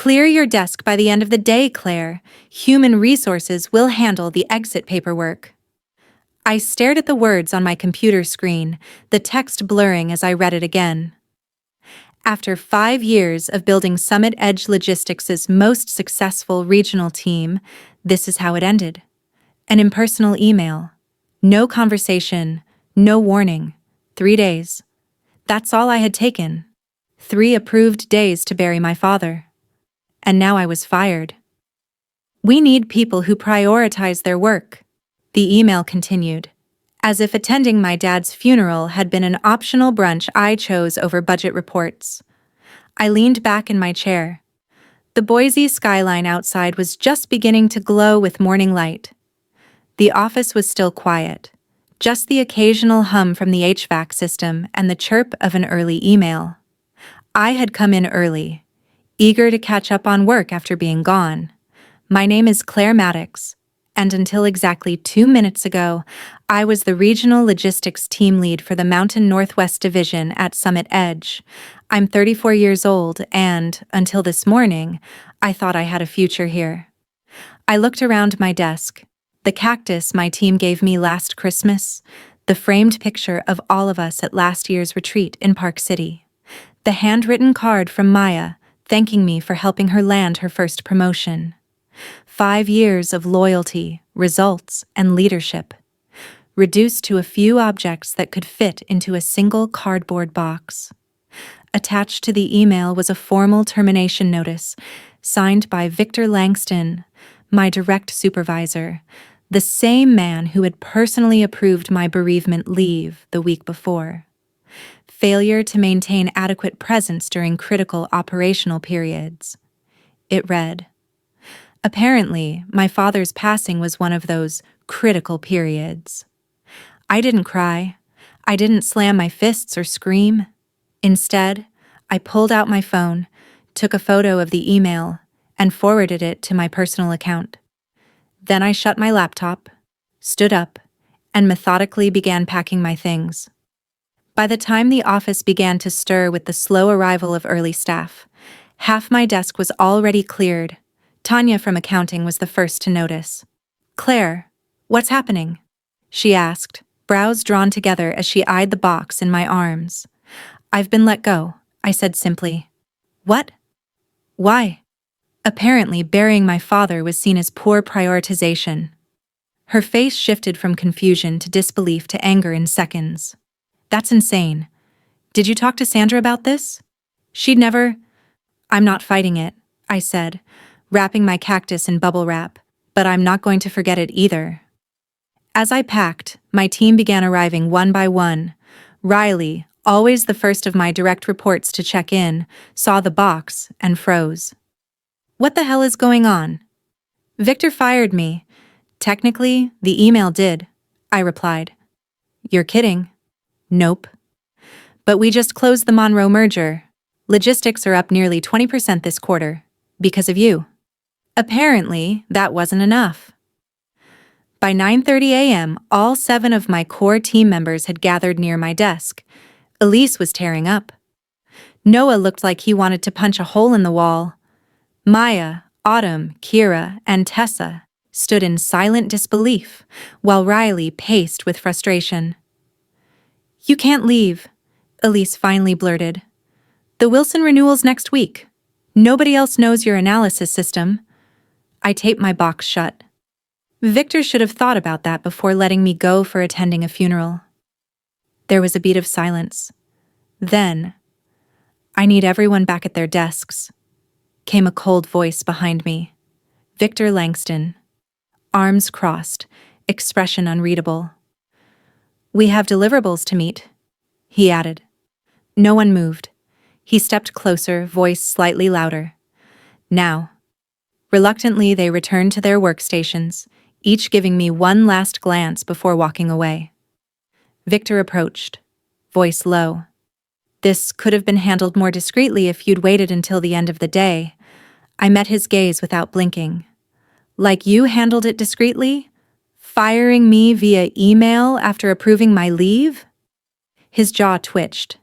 Clear your desk by the end of the day, Claire. Human resources will handle the exit paperwork. I stared at the words on my computer screen, the text blurring as I read it again. After 5 years of building Summit Edge Logistics' most successful regional team, this is how it ended. An impersonal email. No conversation, no warning. 3 days. That's all I had taken. 3 approved days to bury my father. And now I was fired. We need people who prioritize their work, the email continued, as if attending my dad's funeral had been an optional brunch I chose over budget reports. I leaned back in my chair. The Boise skyline outside was just beginning to glow with morning light. The office was still quiet, just the occasional hum from the HVAC system and the chirp of an early email. I had come in early, eager to catch up on work after being gone. My name is Claire Maddox, and until exactly 2 minutes ago, I was the Regional Logistics Team Lead for the Mountain Northwest Division at Summit Edge. I'm 34 years old, and, until this morning, I thought I had a future here. I looked around my desk. The cactus my team gave me last Christmas, the framed picture of all of us at last year's retreat in Park City, the handwritten card from Maya thanking me for helping her land her first promotion. 5 years of loyalty, results, and leadership, reduced to a few objects that could fit into a single cardboard box. Attached to the email was a formal termination notice, signed by Victor Langston, my direct supervisor, the same man who had personally approved my bereavement leave the week before. Failure to maintain adequate presence during critical operational periods. It read, apparently, my father's passing was one of those critical periods. I didn't cry. I didn't slam my fists or scream. Instead, I pulled out my phone, took a photo of the email, and forwarded it to my personal account. Then I shut my laptop, stood up, and methodically began packing my things. By the time the office began to stir with the slow arrival of early staff, half my desk was already cleared. Tanya from accounting was the first to notice. Claire, what's happening? She asked, brows drawn together as she eyed the box in my arms. I've been let go, I said simply. What? Why? Apparently, burying my father was seen as poor prioritization. Her face shifted from confusion to disbelief to anger in seconds. That's insane. Did you talk to Sandra about this? She'd never... I'm not fighting it, I said, wrapping my cactus in bubble wrap, but I'm not going to forget it either. As I packed, my team began arriving one by one. Riley, always the first of my direct reports to check in, saw the box and froze. What the hell is going on? Victor fired me. Technically, the email did, I replied. You're kidding. Nope. But we just closed the Monroe merger. Logistics are up nearly 20% this quarter, because of you. Apparently, that wasn't enough. By 9:30 a.m., all 7 of my core team members had gathered near my desk. Elise was tearing up. Noah looked like he wanted to punch a hole in the wall. Maya, Autumn, Kira, and Tessa stood in silent disbelief, while Riley paced with frustration. You can't leave, Elise finally blurted. The Wilson renewal's next week. Nobody else knows your analysis system. I taped my box shut. Victor should have thought about that before letting me go for attending a funeral. There was a beat of silence. Then, I need everyone back at their desks, came a cold voice behind me. Victor Langston. Arms crossed, expression unreadable. We have deliverables to meet, he added. No one moved. He stepped closer, voice slightly louder. Now. Reluctantly, they returned to their workstations, each giving me one last glance before walking away. Victor approached, voice low. This could have been handled more discreetly if you'd waited until the end of the day. I met his gaze without blinking. Like you handled it discreetly? Firing me via email after approving my leave? His jaw twitched.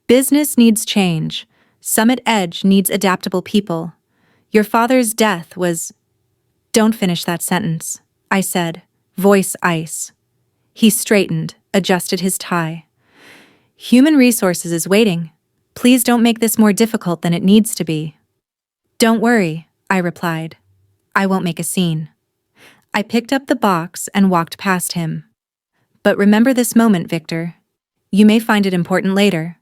Business needs change. Summit Edge needs adaptable people. Your father's death was— Don't finish that sentence, I said, voice ice. He straightened, adjusted his tie. Human Resources is waiting. Please don't make this more difficult than it needs to be. Don't worry, I replied. I won't make a scene. I picked up the box and walked past him. But remember this moment, Victor. You may find it important later.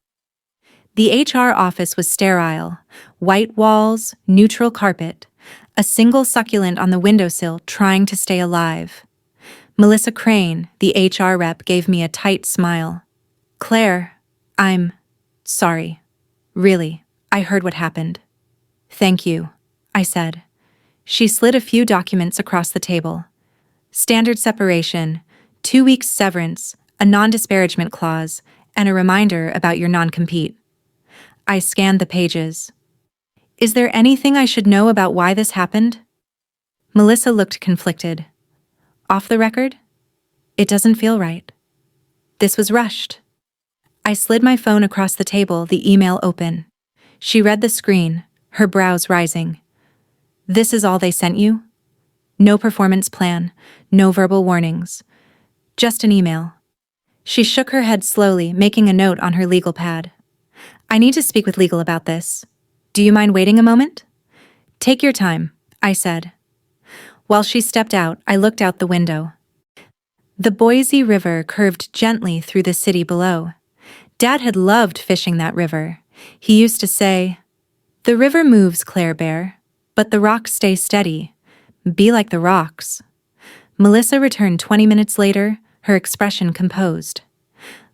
The HR office was sterile. White walls, neutral carpet, a single succulent on the windowsill trying to stay alive. Melissa Crane, the HR rep, gave me a tight smile. Claire, I'm sorry. Really, I heard what happened. Thank you, I said. She slid a few documents across the table. Standard separation, 2 weeks severance, a non-disparagement clause, and a reminder about your non-compete. I scanned the pages. Is there anything I should know about why this happened? Melissa looked conflicted. Off the record? It doesn't feel right. This was rushed. I slid my phone across the table, the email open. She read the screen, her brows rising. This is all they sent you? No performance plan, no verbal warnings. Just an email. She shook her head slowly, making a note on her legal pad. I need to speak with legal about this. Do you mind waiting a moment? Take your time, I said. While she stepped out, I looked out the window. The Boise River curved gently through the city below. Dad had loved fishing that river. He used to say, "The river moves, Claire Bear, but the rocks stay steady. Be like the rocks." Melissa returned 20 minutes later, her expression composed.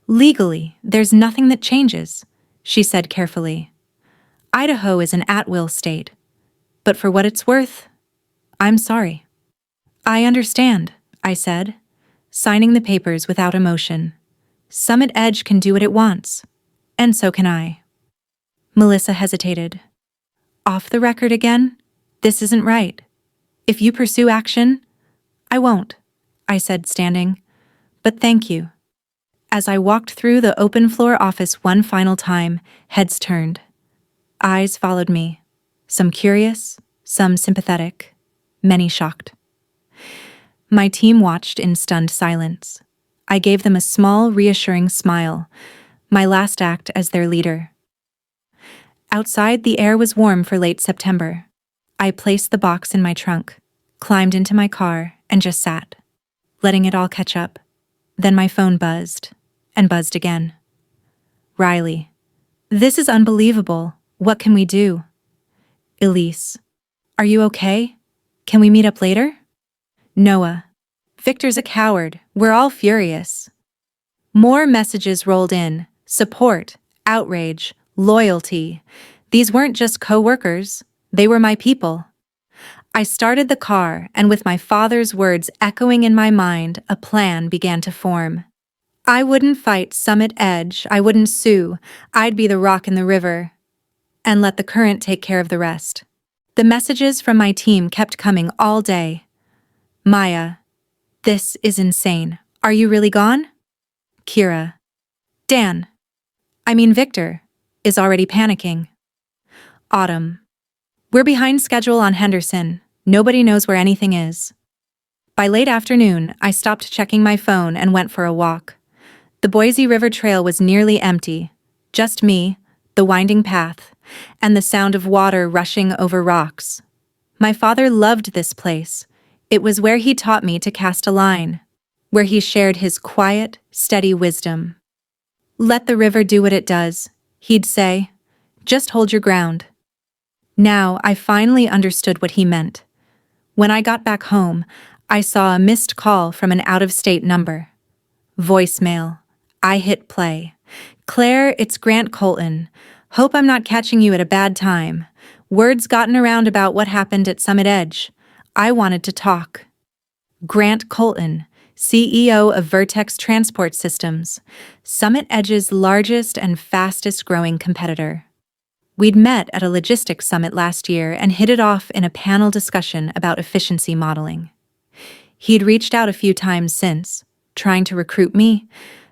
Legally, there's nothing that changes, she said carefully. Idaho is an at-will state. But for what it's worth, I'm sorry. I understand, I said, signing the papers without emotion. Summit Edge can do what it wants, and so can I. Melissa hesitated. Off the record again? This isn't right. If you pursue action, I won't, I said, standing. But thank you. As I walked through the open-floor office one final time, heads turned. Eyes followed me, some curious, some sympathetic, many shocked. My team watched in stunned silence. I gave them a small, reassuring smile, my last act as their leader. Outside, the air was warm for late September. I placed the box in my trunk, climbed into my car, and just sat, letting it all catch up. Then my phone buzzed, and buzzed again. Riley. This is unbelievable. What can we do? Elise. Are you okay? Can we meet up later? Noah. Victor's a coward. We're all furious. More messages rolled in. Support, outrage, loyalty. These weren't just co-workers. They were my people. I started the car, and with my father's words echoing in my mind, a plan began to form. I wouldn't fight Summit Edge. I wouldn't sue. I'd be the rock in the river. And let the current take care of the rest. The messages from my team kept coming all day. Maya. This is insane. Are you really gone? Kira. Dan. Victor is already panicking. Autumn. We're behind schedule on Henderson. Nobody knows where anything is. By late afternoon, I stopped checking my phone and went for a walk. The Boise River Trail was nearly empty. Just me, the winding path, and the sound of water rushing over rocks. My father loved this place. It was where he taught me to cast a line, where he shared his quiet, steady wisdom. Let the river do what it does, he'd say. Just hold your ground. Now I finally understood what he meant. When I got back home, I saw a missed call from an out-of-state number. Voicemail. I hit play. Claire, it's Grant Colton. Hope I'm not catching you at a bad time. Word's gotten around about what happened at Summit Edge. I wanted to talk. Grant Colton, CEO of Vertex Transport Systems, Summit Edge's largest and fastest-growing competitor. We'd met at a logistics summit last year and hit it off in a panel discussion about efficiency modeling. He'd reached out a few times since, trying to recruit me,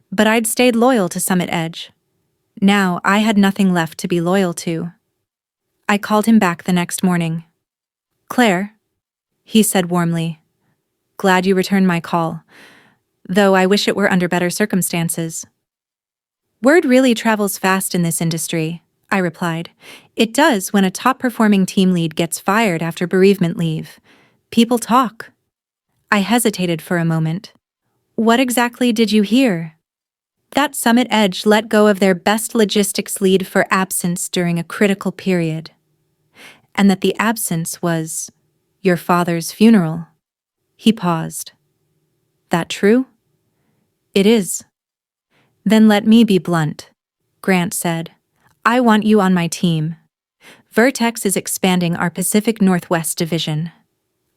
but I'd stayed loyal to Summit Edge. Now I had nothing left to be loyal to. I called him back the next morning. Claire, he said warmly. Glad you returned my call, though I wish it were under better circumstances. Word really travels fast in this industry, I replied. It does when a top-performing team lead gets fired after bereavement leave. People talk. I hesitated for a moment. What exactly did you hear? That Summit Edge let go of their best logistics lead for absence during a critical period. And that the absence was your father's funeral. He paused. That true? It is. Then let me be blunt, Grant said. I want you on my team. Vertex is expanding our Pacific Northwest division.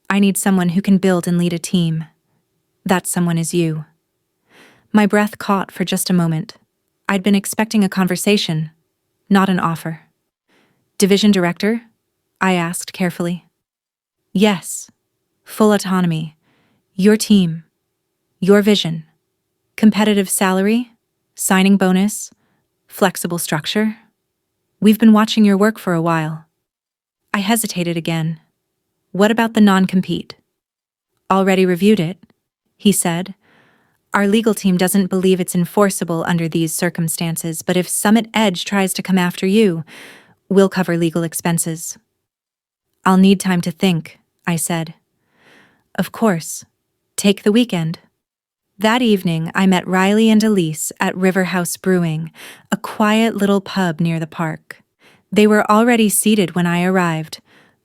I need someone who can build and lead a team. That someone is you. My breath caught for just a moment. I'd been expecting a conversation, not an offer. Division director? I asked carefully. Yes. Full autonomy. Your team. Your vision. Competitive salary? Signing bonus? Flexible structure? We've been watching your work for a while. I hesitated again. What about the non-compete? Already reviewed it, he said. Our legal team doesn't believe it's enforceable under these circumstances, but if Summit Edge tries to come after you, we'll cover legal expenses. I'll need time to think, I said. Of course. Take the weekend. That evening, I met Riley and Elise at River House Brewing, a quiet little pub near the park. They were already seated when I arrived,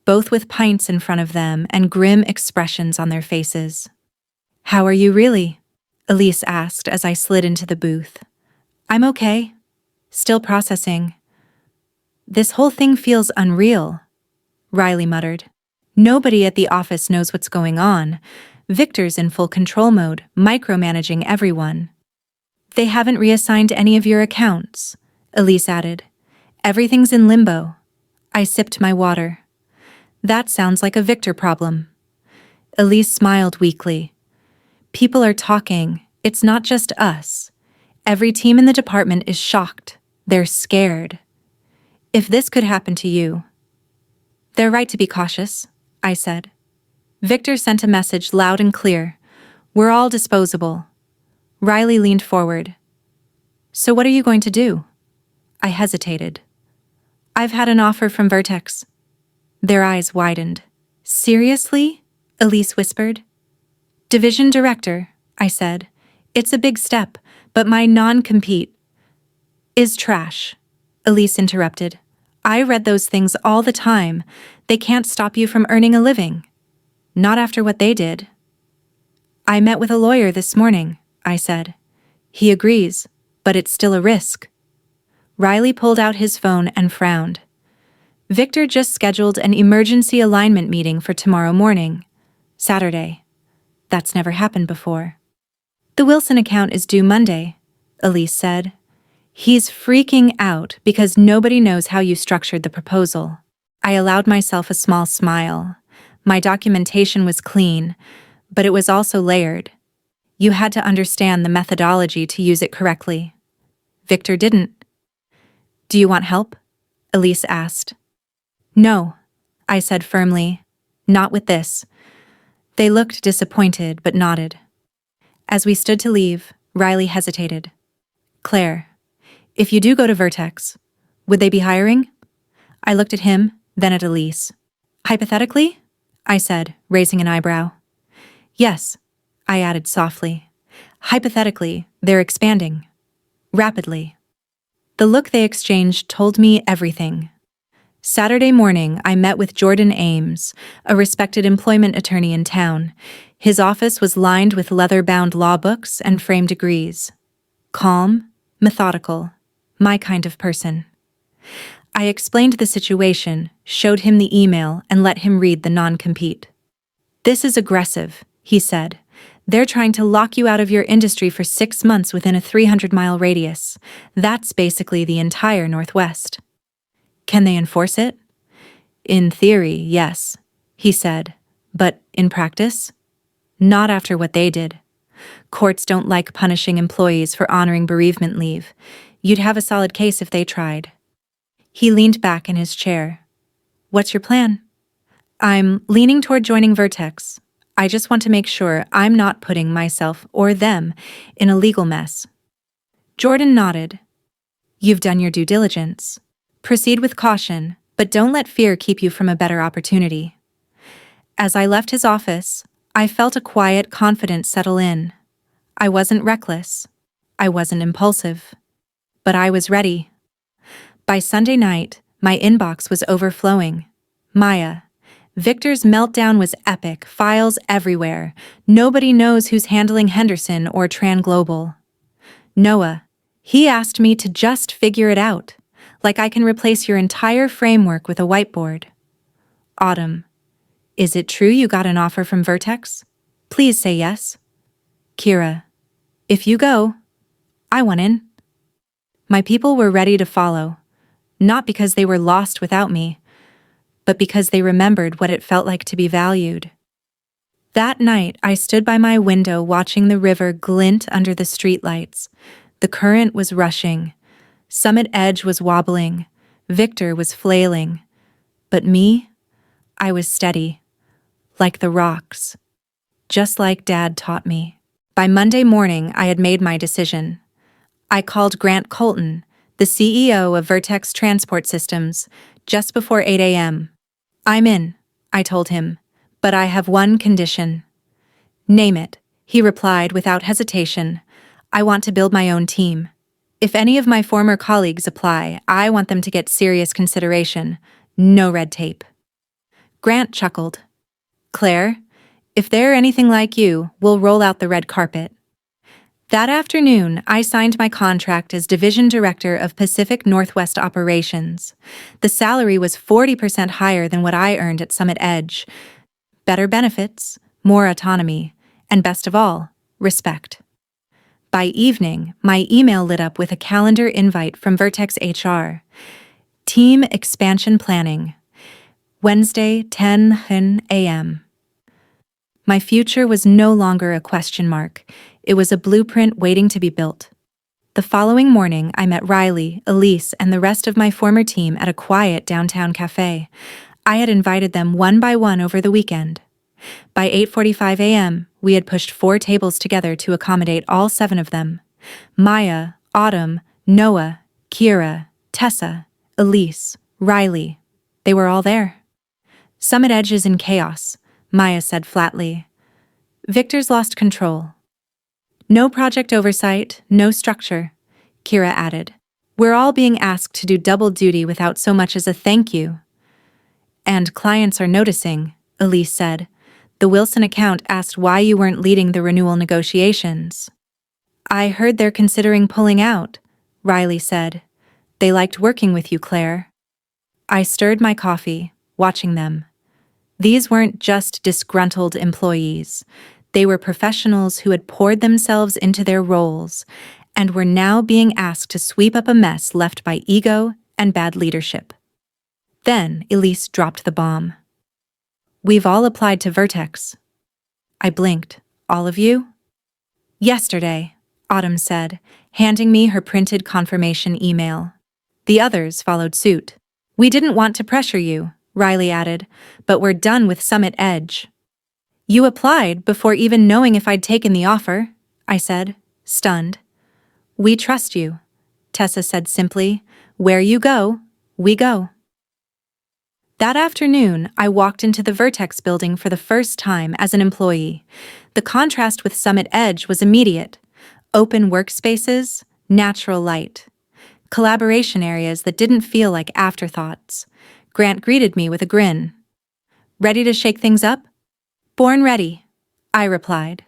both with pints in front of them and grim expressions on their faces. How are you really? Elise asked as I slid into the booth. I'm okay. Still processing. This whole thing feels unreal, Riley muttered. Nobody at the office knows what's going on. Victor's in full control mode, micromanaging everyone. They haven't reassigned any of your accounts, Elise added. Everything's in limbo. I sipped my water. That sounds like a Victor problem. Elise smiled weakly. People are talking. It's not just us. Every team in the department is shocked. They're scared. If this could happen to you. They're right to be cautious, I said. Victor sent a message loud and clear. We're all disposable. Riley leaned forward. So what are you going to do? I hesitated. I've had an offer from Vertex. Their eyes widened. Seriously? Elise whispered. Division director, I said. It's a big step, but my non-compete is trash, Elise interrupted. I read those things all the time. They can't stop you from earning a living. Not after what they did. I met with a lawyer this morning, I said. He agrees, but it's still a risk. Riley pulled out his phone and frowned. Victor just scheduled an emergency alignment meeting for tomorrow morning, Saturday. That's never happened before. The Wilson account is due Monday, Elise said. He's freaking out because nobody knows how you structured the proposal. I allowed myself a small smile. My documentation was clean, but it was also layered. You had to understand the methodology to use it correctly. Victor didn't. Do you want help? Elise asked. No, I said firmly. Not with this. They looked disappointed but nodded. As we stood to leave, Riley hesitated. Claire, if you do go to Vertex, would they be hiring? I looked at him, then at Elise. Hypothetically? I said, raising an eyebrow. Yes, I added softly. Hypothetically, they're expanding. Rapidly. The look they exchanged told me everything. Saturday morning, I met with Jordan Ames, a respected employment attorney in town. His office was lined with leather-bound law books and framed degrees. Calm, methodical, my kind of person. I explained the situation, showed him the email, and let him read the non-compete. This is aggressive, he said. They're trying to lock you out of your industry for 6 months within a 300-mile radius. That's basically the entire Northwest. Can they enforce it? In theory, yes, he said. But in practice? Not after what they did. Courts don't like punishing employees for honoring bereavement leave. You'd have a solid case if they tried. He leaned back in his chair. What's your plan? I'm leaning toward joining Vertex. I just want to make sure I'm not putting myself or them in a legal mess. Jordan nodded. You've done your due diligence. Proceed with caution, but don't let fear keep you from a better opportunity. As I left his office, I felt a quiet confidence settle in. I wasn't reckless. I wasn't impulsive. But I was ready. By Sunday night, my inbox was overflowing. Maya. Victor's meltdown was epic, files everywhere. Nobody knows who's handling Henderson or Tran Global. Noah. He asked me to just figure it out, like I can replace your entire framework with a whiteboard. Autumn. Is it true you got an offer from Vertex? Please say yes. Kira. If you go, I want in. My people were ready to follow, not because they were lost without me, but because they remembered what it felt like to be valued. That night, I stood by my window watching the river glint under the streetlights. The current was rushing. Summit Edge was wobbling. Victor was flailing. But me? I was steady. Like the rocks. Just like Dad taught me. By Monday morning, I had made my decision. I called Grant Colton, the CEO of Vertex Transport Systems, just before 8 a.m. I'm in, I told him, but I have one condition. Name it, he replied without hesitation. I want to build my own team. If any of my former colleagues apply, I want them to get serious consideration. No red tape. Grant chuckled. Claire, if they're anything like you, we'll roll out the red carpet. That afternoon, I signed my contract as Division Director of Pacific Northwest Operations. The salary was 40% higher than what I earned at Summit Edge. Better benefits, more autonomy, and best of all, respect. By evening, my email lit up with a calendar invite from Vertex HR. Team Expansion Planning. Wednesday, 10 a.m. My future was no longer a question mark. It was a blueprint waiting to be built. The following morning, I met Riley, Elise, and the rest of my former team at a quiet downtown cafe. I had invited them one by one over the weekend. By 8:45 a.m., we had pushed 4 tables together to accommodate all 7 of them. Maya, Autumn, Noah, Kira, Tessa, Elise, Riley. They were all there. Summit Edge is in chaos, Maya said flatly. Victor's lost control. No project oversight, no structure, Kira added. We're all being asked to do double duty without so much as a thank you. And clients are noticing, Elise said. The Wilson account asked why you weren't leading the renewal negotiations. I heard they're considering pulling out, Riley said. They liked working with you, Claire. I stirred my coffee, watching them. These weren't just disgruntled employees. They were professionals who had poured themselves into their roles and were now being asked to sweep up a mess left by ego and bad leadership. Then Elise dropped the bomb. We've all applied to Vertex. I blinked. All of you? Yesterday, Autumn said, handing me her printed confirmation email. The others followed suit. We didn't want to pressure you, Riley added, but we're done with Summit Edge. You applied before even knowing if I'd taken the offer, I said, stunned. We trust you, Tessa said simply. Where you go, we go. That afternoon, I walked into the Vertex building for the first time as an employee. The contrast with Summit Edge was immediate. Open workspaces, natural light. Collaboration areas that didn't feel like afterthoughts. Grant greeted me with a grin. Ready to shake things up? Born ready, I replied.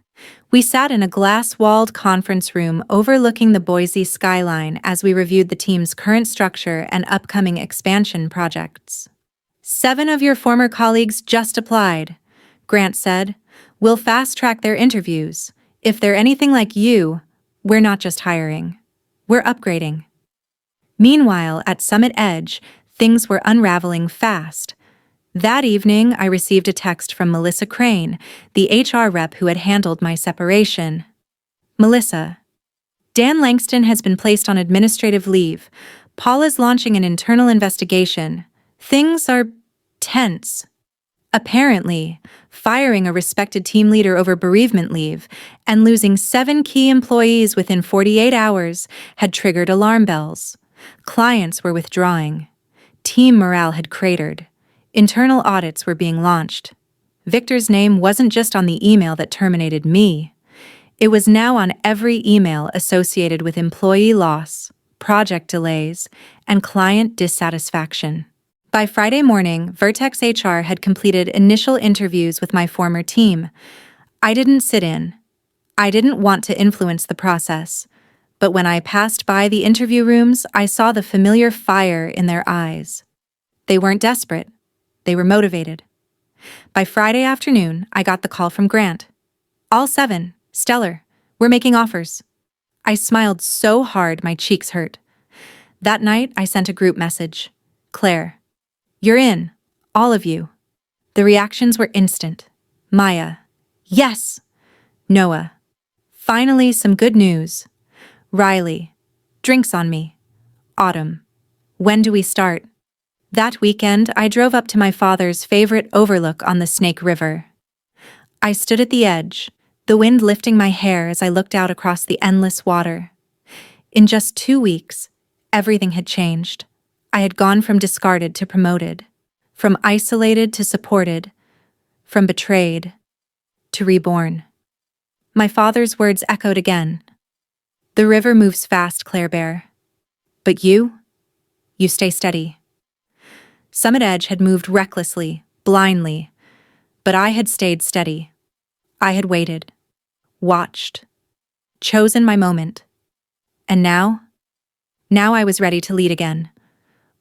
We sat in a glass-walled conference room overlooking the Boise skyline as we reviewed the team's current structure and upcoming expansion projects. 7 of your former colleagues just applied, Grant said. We'll fast-track their interviews. If they're anything like you, we're not just hiring. We're upgrading. Meanwhile, at Summit Edge, things were unraveling fast. That evening, I received a text from Melissa Crane, the HR rep who had handled my separation. Melissa, Dan Langston has been placed on administrative leave. Paul is launching an internal investigation. Things are tense. Apparently, firing a respected team leader over bereavement leave and losing 7 key employees within 48 hours had triggered alarm bells. Clients were withdrawing. Team morale had cratered. Internal audits were being launched. Victor's name wasn't just on the email that terminated me. It was now on every email associated with employee loss, project delays, and client dissatisfaction. By Friday morning, Vertex HR had completed initial interviews with my former team. I didn't sit in. I didn't want to influence the process. But when I passed by the interview rooms, I saw the familiar fire in their eyes. They weren't desperate. They were motivated. By Friday afternoon, I got the call from Grant. All 7, stellar, we're making offers. I smiled so hard my cheeks hurt. That night, I sent a group message. Claire, you're in, all of you. The reactions were instant. Maya, yes. Noah, finally some good news. Riley, drinks on me. Autumn, when do we start? That weekend, I drove up to my father's favorite overlook on the Snake River. I stood at the edge, the wind lifting my hair as I looked out across the endless water. In just 2 weeks, everything had changed. I had gone from discarded to promoted, from isolated to supported, from betrayed to reborn. My father's words echoed again. The river moves fast, Claire Bear. But you stay steady. Summit Edge had moved recklessly, blindly, but I had stayed steady. I had waited, watched, chosen my moment. And now I was ready to lead again.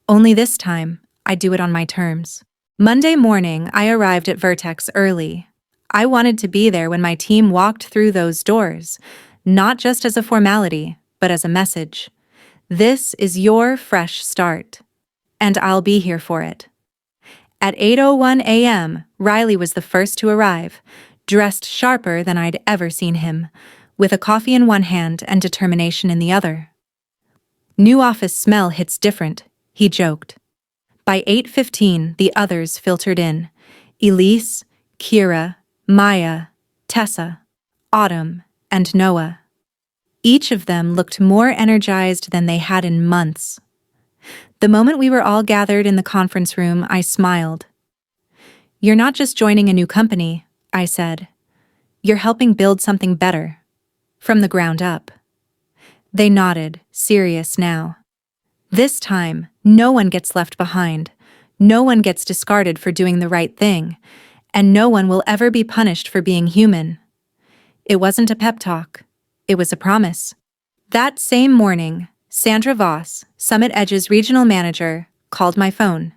Only this time, I'd do it on my terms. Monday morning, I arrived at Vertex early. I wanted to be there when my team walked through those doors, not just as a formality, but as a message. This is your fresh start, and I'll be here for it. At 8:01 a.m., Riley was the first to arrive, dressed sharper than I'd ever seen him, with a coffee in one hand and determination in the other. New office smell hits different, he joked. By 8:15, the others filtered in. Elise, Kira, Maya, Tessa, Autumn, and Noah. Each of them looked more energized than they had in months. The moment we were all gathered in the conference room, I smiled. You're not just joining a new company, I said. You're helping build something better. From the ground up. They nodded, serious now. This time, no one gets left behind. No one gets discarded for doing the right thing. And no one will ever be punished for being human. It wasn't a pep talk. It was a promise. That same morning, Sandra Voss, Summit Edge's regional manager, called my phone.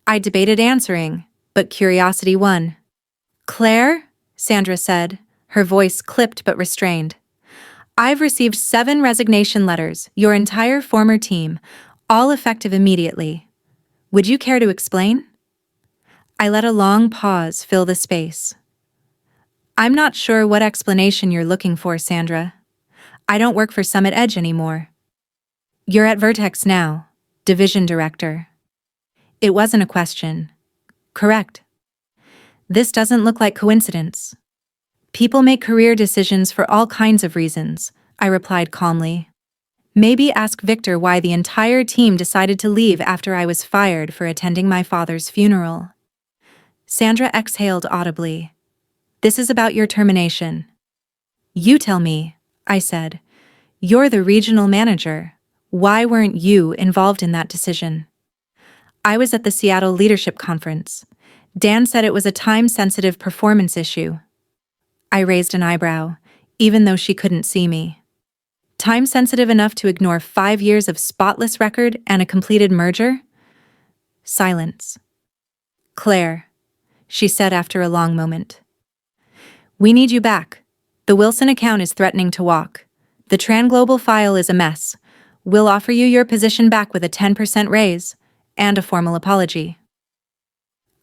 I debated answering, but curiosity won. Claire, Sandra said, her voice clipped but restrained. I've received 7 resignation letters, your entire former team, all effective immediately. Would you care to explain? I let a long pause fill the space. I'm not sure what explanation you're looking for, Sandra. I don't work for Summit Edge anymore. You're at Vertex now, division director. It wasn't a question. Correct. This doesn't look like coincidence. People make career decisions for all kinds of reasons, I replied calmly. Maybe ask Victor why the entire team decided to leave after I was fired for attending my father's funeral. Sandra exhaled audibly. This is about your termination. You tell me, I said. You're the regional manager. Why weren't you involved in that decision? I was at the Seattle Leadership Conference. Dan said it was a time-sensitive performance issue. I raised an eyebrow, even though she couldn't see me. Time-sensitive enough to ignore 5 years of spotless record and a completed merger? Silence. Claire, she said after a long moment. We need you back. The Wilson account is threatening to walk. The TranGlobal file is a mess. We'll offer you your position back with a 10% raise and a formal apology.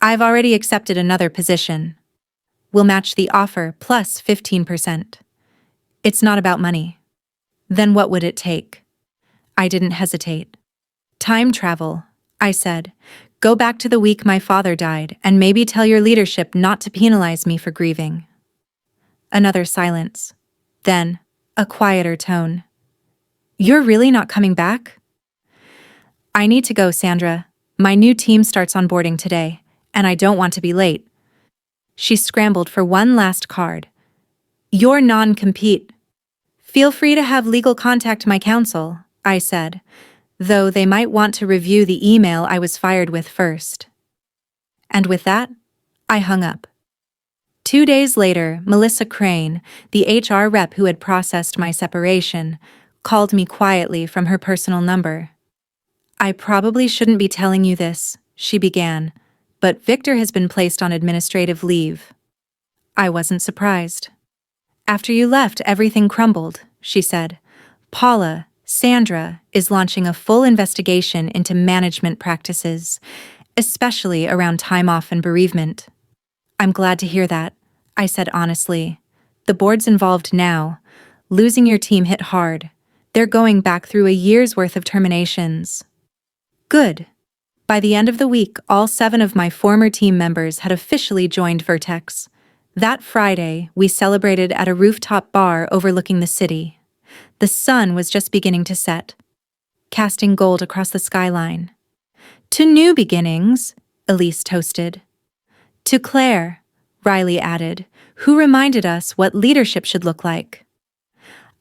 I've already accepted another position. We'll match the offer plus 15%. It's not about money. Then what would it take? I didn't hesitate. Time travel, I said. Go back to the week my father died and maybe tell your leadership not to penalize me for grieving. Another silence. Then, a quieter tone. You're really not coming back? I need to go, Sandra. My new team starts onboarding today, and I don't want to be late. She scrambled for one last card. You're non-compete. Feel free to have legal contact my counsel, I said, though they might want to review the email I was fired with first. And with that, I hung up. 2 days later, Melissa Crane, the HR rep who had processed my separation, called me quietly from her personal number. I probably shouldn't be telling you this, she began, but Victor has been placed on administrative leave. I wasn't surprised. After you left, everything crumbled, she said. Paula, Sandra, is launching a full investigation into management practices, especially around time off and bereavement. I'm glad to hear that, I said honestly. The board's involved now. Losing your team hit hard. They're going back through a year's worth of terminations. Good. By the end of the week, all 7 of my former team members had officially joined Vertex. That Friday, we celebrated at a rooftop bar overlooking the city. The sun was just beginning to set, casting gold across the skyline. To new beginnings, Elise toasted. To Claire, Riley added, who reminded us what leadership should look like.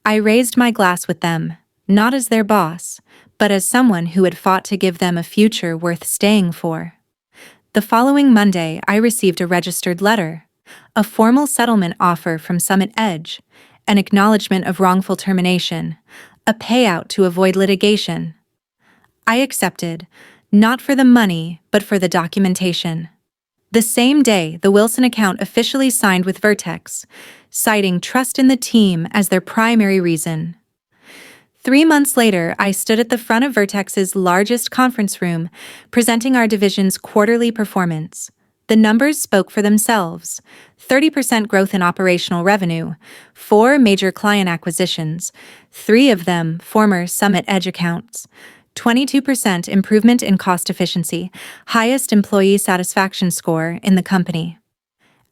I raised my glass with them, not as their boss, but as someone who had fought to give them a future worth staying for. The following Monday, I received a registered letter, a formal settlement offer from Summit Edge, an acknowledgement of wrongful termination, a payout to avoid litigation. I accepted, not for the money, but for the documentation. The same day, the Wilson account officially signed with Vertex, citing trust in the team as their primary reason. 3 months later, I stood at the front of Vertex's largest conference room, presenting our division's quarterly performance. The numbers spoke for themselves. 30% growth in operational revenue, 4 major client acquisitions, 3 of them former Summit Edge accounts, 22% improvement in cost efficiency, highest employee satisfaction score in the company.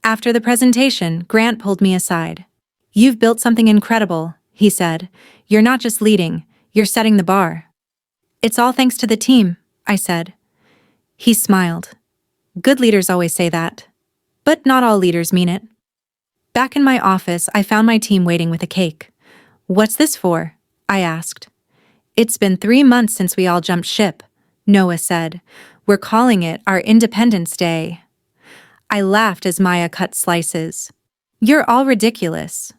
After the presentation, Grant pulled me aside. You've built something incredible, he said. You're not just leading, you're setting the bar. It's all thanks to the team, I said. He smiled. Good leaders always say that. But not all leaders mean it. Back in my office, I found my team waiting with a cake. What's this for? I asked. It's been 3 months since we all jumped ship, Noah said. We're calling it our Independence Day. I laughed as Maya cut slices. You're all ridiculous.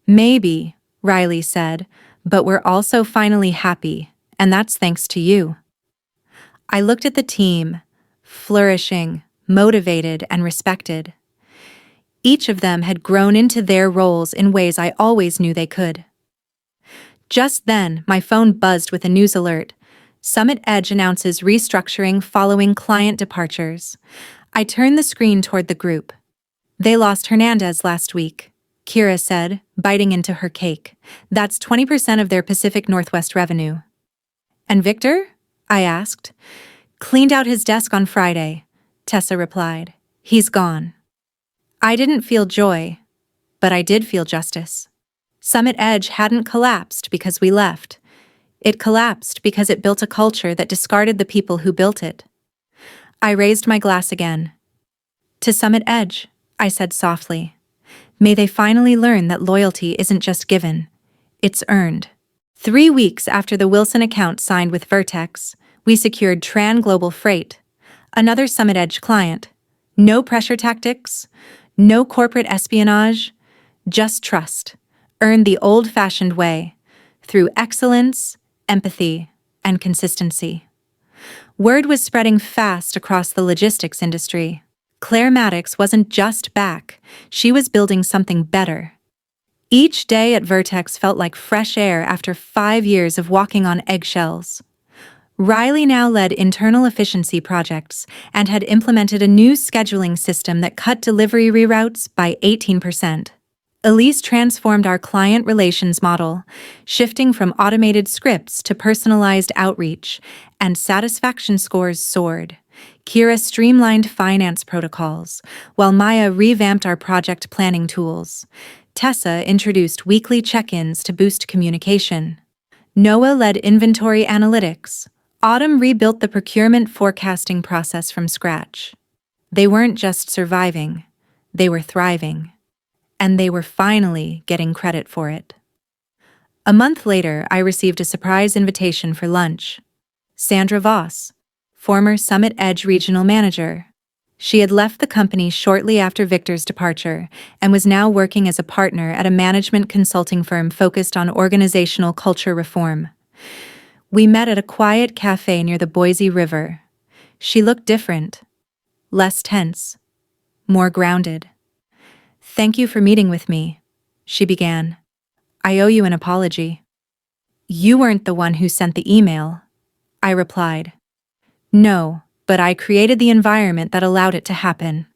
Maybe, Riley said, but we're also finally happy, and that's thanks to you. I looked at the team, flourishing, motivated, and respected. Each of them had grown into their roles in ways I always knew they could. Just then, my phone buzzed with a news alert. Summit Edge announces restructuring following client departures. I turned the screen toward the group. They lost Hernandez last week, Kira said, biting into her cake. That's 20% of their Pacific Northwest revenue. And Victor? I asked. Cleaned out his desk on Friday, Tessa replied. He's gone. I didn't feel joy, but I did feel justice. Summit Edge hadn't collapsed because we left. It collapsed because it built a culture that discarded the people who built it. I raised my glass again. To Summit Edge, I said softly. May they finally learn that loyalty isn't just given, it's earned. 3 weeks after the Wilson account signed with Vertex, we secured Tran Global Freight, another Summit Edge client. No pressure tactics, no corporate espionage, just trust, earned the old-fashioned way, through excellence, empathy, and consistency. Word was spreading fast across the logistics industry. Claire Maddox wasn't just back, she was building something better. Each day at Vertex felt like fresh air after 5 years of walking on eggshells. Riley now led internal efficiency projects and had implemented a new scheduling system that cut delivery reroutes by 18%. Elise transformed our client relations model, shifting from automated scripts to personalized outreach, and satisfaction scores soared. Kira streamlined finance protocols, while Maya revamped our project planning tools. Tessa introduced weekly check-ins to boost communication. Noah led inventory analytics. Autumn rebuilt the procurement forecasting process from scratch. They weren't just surviving, they were thriving. And they were finally getting credit for it. A month later, I received a surprise invitation for lunch. Sandra Voss, former Summit Edge regional manager. She had left the company shortly after Victor's departure and was now working as a partner at a management consulting firm focused on organizational culture reform. We met at a quiet cafe near the Boise River. She looked different, less tense, more grounded. "Thank you for meeting with me," she began. "I owe you an apology." "You weren't the one who sent the email," I replied. "No, but I created the environment that allowed it to happen."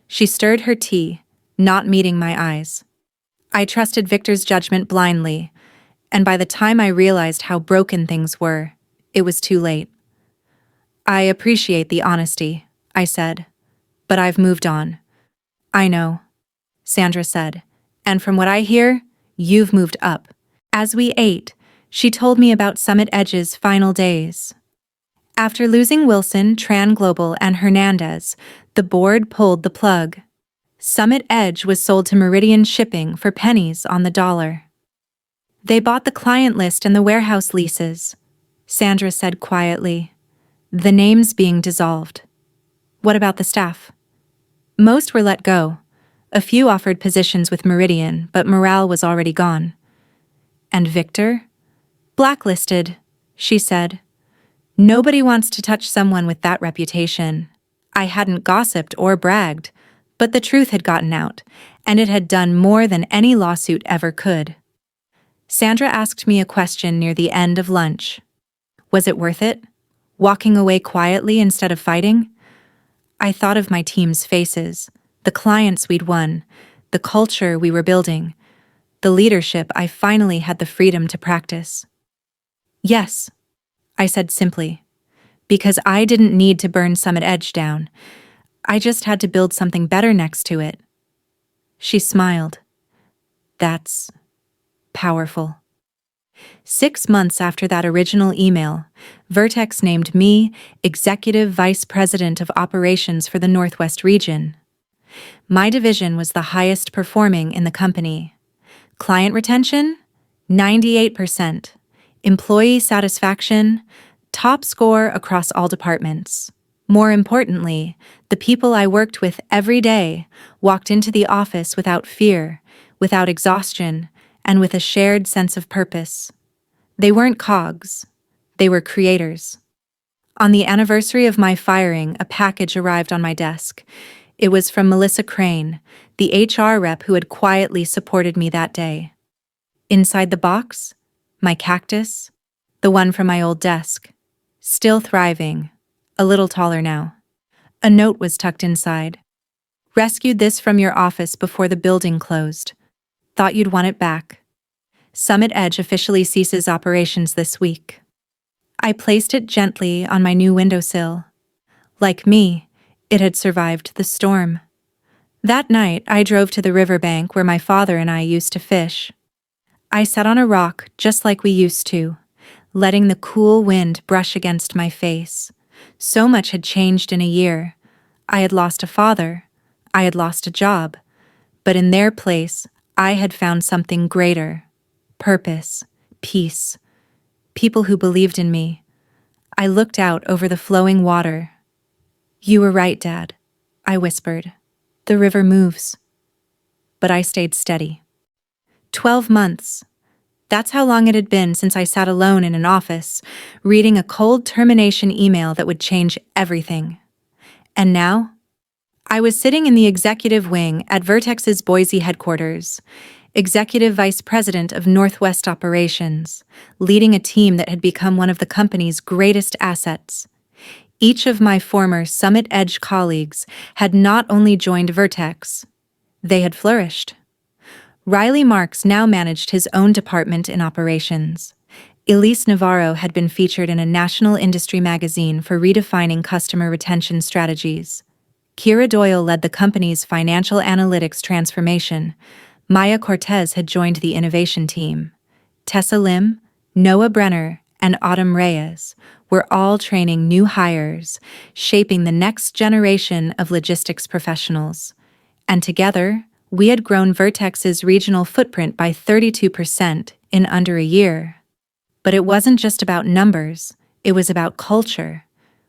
She stirred her tea, not meeting my eyes. I trusted Victor's judgment blindly, and by the time I realized how broken things were, it was too late. "I appreciate the honesty," I said, "but I've moved on." "I know," Sandra said, "and from what I hear, you've moved up." As we ate, she told me about Summit Edge's final days. After losing Wilson, Tran Global, and Hernandez, the board pulled the plug. Summit Edge was sold to Meridian Shipping for pennies on the dollar. "They bought the client list and the warehouse leases," Sandra said quietly. "The names being dissolved." "What about the staff?" "Most were let go. A few offered positions with Meridian, but morale was already gone." "And Victor?" "Blacklisted," she said. "Nobody wants to touch someone with that reputation." I hadn't gossiped or bragged, but the truth had gotten out, and it had done more than any lawsuit ever could. Sandra asked me a question near the end of lunch. Was it worth it? Walking away quietly instead of fighting? I thought of my team's faces, the clients we'd won, the culture we were building, the leadership I finally had the freedom to practice. "Yes," I said simply, because I didn't need to burn Summit Edge down. I just had to build something better next to it. She smiled. "That's powerful." 6 months after that original email, Vertex named me Executive Vice President of Operations for the Northwest region. My division was the highest performing in the company. Client retention? 98%. Employee satisfaction? Top score across all departments. More importantly, the people I worked with every day walked into the office without fear, without exhaustion, and with a shared sense of purpose. They weren't cogs. They were creators. On the anniversary of my firing, a package arrived on my desk. It was from Melissa Crane, the HR rep who had quietly supported me that day. Inside the box, my cactus, the one from my old desk. Still thriving, a little taller now. A note was tucked inside. "Rescued this from your office before the building closed. Thought you'd want it back. Summit Edge officially ceases operations this week." I placed it gently on my new windowsill. Like me, it had survived the storm. That night, I drove to the riverbank where my father and I used to fish. I sat on a rock just like we used to, letting the cool wind brush against my face. So much had changed in a year. I had lost a father. I had lost a job. But in their place, I had found something greater. Purpose, peace, people who believed in me. I looked out over the flowing water. "You were right, Dad," I whispered. "The river moves." But I stayed steady. 12 months. That's how long it had been since I sat alone in an office, reading a cold termination email that would change everything. And now? I was sitting in the executive wing at Vertex's Boise headquarters, Executive Vice President of Northwest Operations, leading a team that had become one of the company's greatest assets. Each of my former Summit Edge colleagues had not only joined Vertex, they had flourished. Riley Marks now managed his own department in operations. Elise Navarro had been featured in a national industry magazine for redefining customer retention strategies. Kira Doyle led the company's financial analytics transformation. Maya Cortez had joined the innovation team. Tessa Lim, Noah Brenner, and Autumn Reyes were all training new hires, shaping the next generation of logistics professionals. And together, we had grown Vertex's regional footprint by 32% in under a year. But it wasn't just about numbers, it was about culture.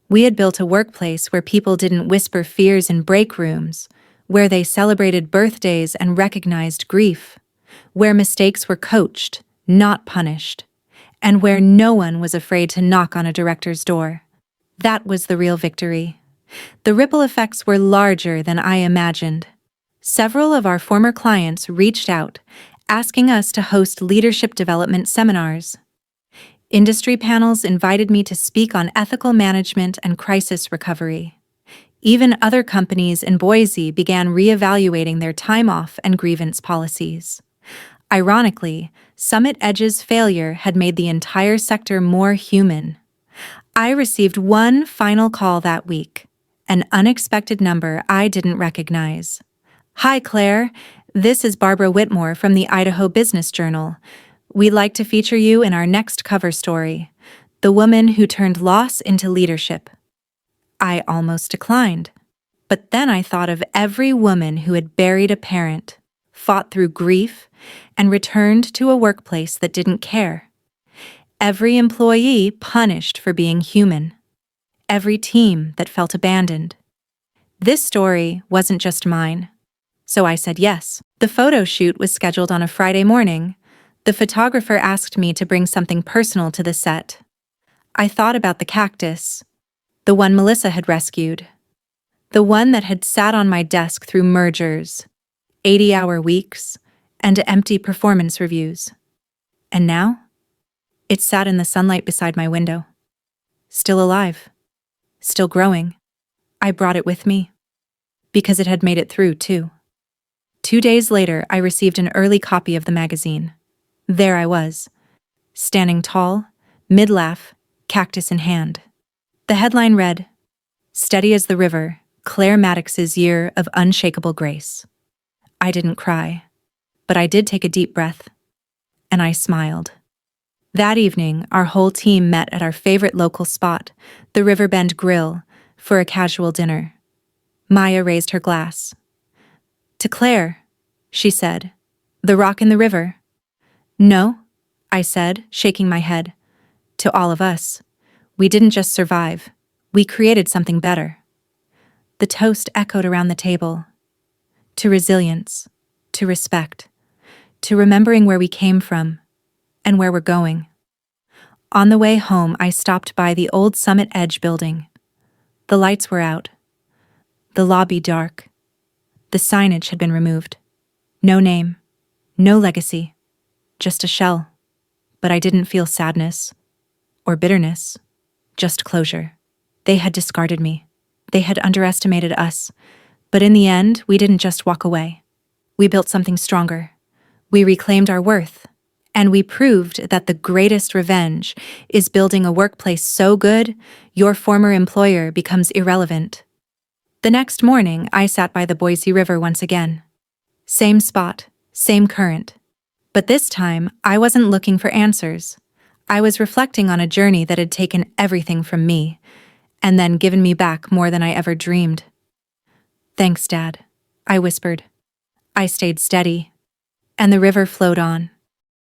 We had built a workplace where people didn't whisper fears in break rooms, where they celebrated birthdays and recognized grief, where mistakes were coached, not punished, and where no one was afraid to knock on a director's door. That was the real victory. The ripple effects were larger than I imagined. Several of our former clients reached out, asking us to host leadership development seminars. Industry panels invited me to speak on ethical management and crisis recovery. Even other companies in Boise began reevaluating their time off and grievance policies. Ironically, Summit Edge's failure had made the entire sector more human. I received one final call that week, an unexpected number I didn't recognize. "Hi, Claire. This is Barbara Whitmore from the Idaho Business Journal. We'd like to feature you in our next cover story, The Woman Who Turned Loss into Leadership." I almost declined. But then I thought of every woman who had buried a parent, fought through grief, and returned to a workplace that didn't care. Every employee punished for being human. Every team that felt abandoned. This story wasn't just mine. So I said yes. The photo shoot was scheduled on a Friday morning. The photographer asked me to bring something personal to the set. I thought about the cactus, the one Melissa had rescued, the one that had sat on my desk through mergers, 80-hour weeks, and empty performance reviews. And now? It sat in the sunlight beside my window. Still alive. Still growing. I brought it with me. Because it had made it through, too. 2 days later, I received an early copy of the magazine. There I was, standing tall, mid-laugh, cactus in hand. The headline read, "Steady as the River, Claire Maddox's Year of Unshakable Grace." I didn't cry, but I did take a deep breath, and I smiled. That evening, our whole team met at our favorite local spot, the Riverbend Grill, for a casual dinner. Maya raised her glass. "To Claire," she said, "the rock in the river." "No," I said, shaking my head. "To all of us. We didn't just survive. We created something better." The toast echoed around the table. To resilience, to respect, to remembering where we came from and where we're going. On the way home, I stopped by the old Summit Edge building. The lights were out. The lobby dark. The signage had been removed. No name, no legacy, just a shell. But I didn't feel sadness or bitterness, just closure. They had discarded me. They had underestimated us. But in the end, we didn't just walk away. We built something stronger. We reclaimed our worth. And we proved that the greatest revenge is building a workplace so good, your former employer becomes irrelevant. The next morning, I sat by the Boise River once again. Same spot, same current. But this time, I wasn't looking for answers. I was reflecting on a journey that had taken everything from me, and then given me back more than I ever dreamed. "Thanks, Dad," I whispered. I stayed steady, and the river flowed on.